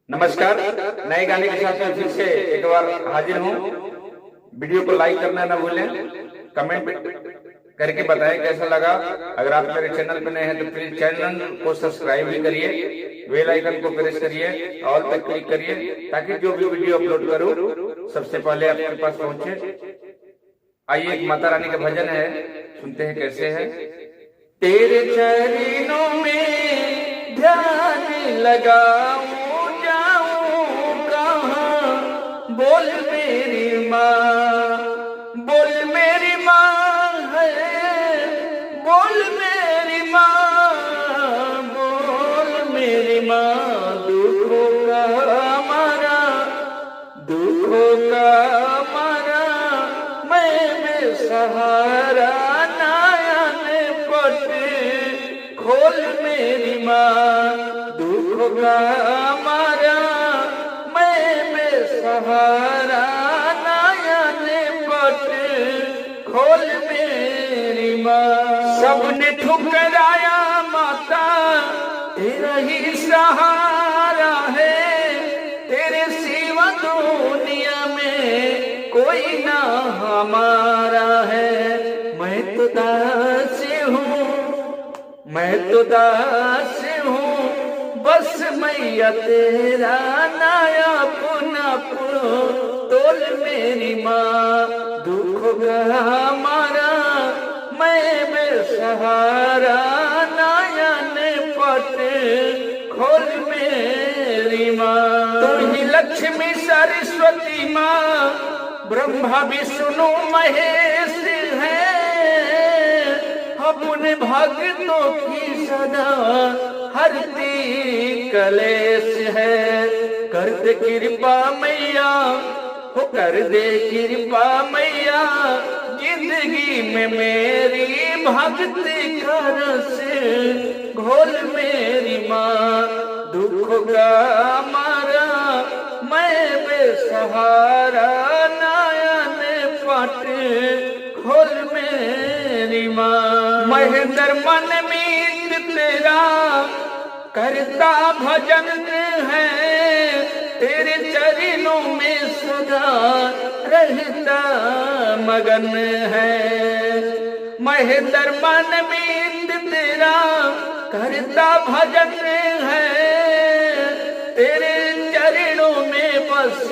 नमस्कार। नए गाने के साथ मैं फिर से एक बार हाजिर हूँ। वीडियो को लाइक करना ना भूलें, कमेंट करके बताएं कैसा लगा। अगर आप मेरे चैनल पर नए हैं तो प्लीज चैनल को सब्सक्राइब भी करिए, बेल आइकन को प्रेस करिए, ऑल पे क्लिक करिए ताकि जो भी वीडियो अपलोड करूँ सबसे पहले आपके पास पहुंचे। आइए, एक माता रानी का भजन है, सुनते हैं कैसे है। तेरे चरणों में ध्यान लगाऊं, बोल मेरी माँ, बोल मेरी माँ है, बोल मेरी माँ, बोल मेरी माँ। दुखों का हमारा, दुखों का हमारा मैं बेसहारा, नयन पट खोल मेरी माँ। दुखों का हमारा सहारा, नयन पट खोल मेरी माँ। सबने ठुकराया माता, तेरा ही सहारा है, तेरे सिवा दुनिया में कोई ना हमारा है। मैं तो दास हूँ, मैं तो दास हूँ, बस मैया तेरा नया पुना तोल मेरी माँ। दुख का हमारा मैं बेसहारा, नयन पट खोल मेरी माँ। तुम ही लक्ष्मी सरस्वती माँ, ब्रह्मा विष्णु महेश है, अपने भक्तों की सदा हरती कलेश है। कर दे कृपा मैया, हो कर दे कृपा मैया, जिंदगी में मेरी भक्ति का रस घोल मेरी माँ। दुख का हमारा मैं बेसहारा, नयन पट खोल मेरी माँ। महेंद्र मन मीत तेरा करता भजन है, तेरे चरणों में सदा रहता मगन है। महेंद्र मन मीत तेरा करता भजन है, तेरे चरणों में बस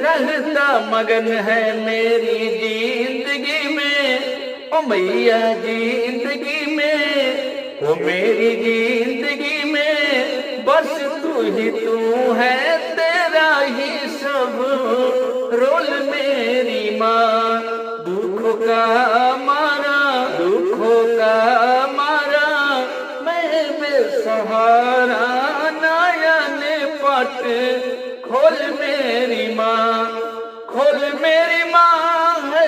रहता मगन है। मेरी जिंदगी में ओ मैया, जिंदगी में ओ मेरी जिंदगी में बस तू ही तू है, तेरा ही सब रोल मेरी माँ। दुखों का हमारा, दुखों का हमारा मैं बेसहारा, नयन पट खोल मेरी माँ। खोल मेरी माँ है,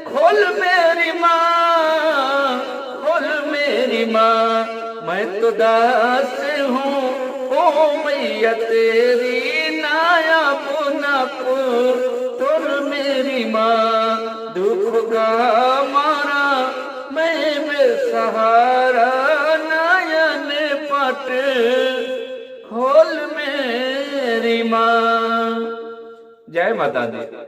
खोल मेरी माँ, खोल मेरी माँ। मैं तो दास हूँ ओ मैया तेरी, नाया पुना तोर मेरी माँ। दुख का हमारा मैं बेसहारा, नयन पट खोल मेरी माँ। जय माता दी।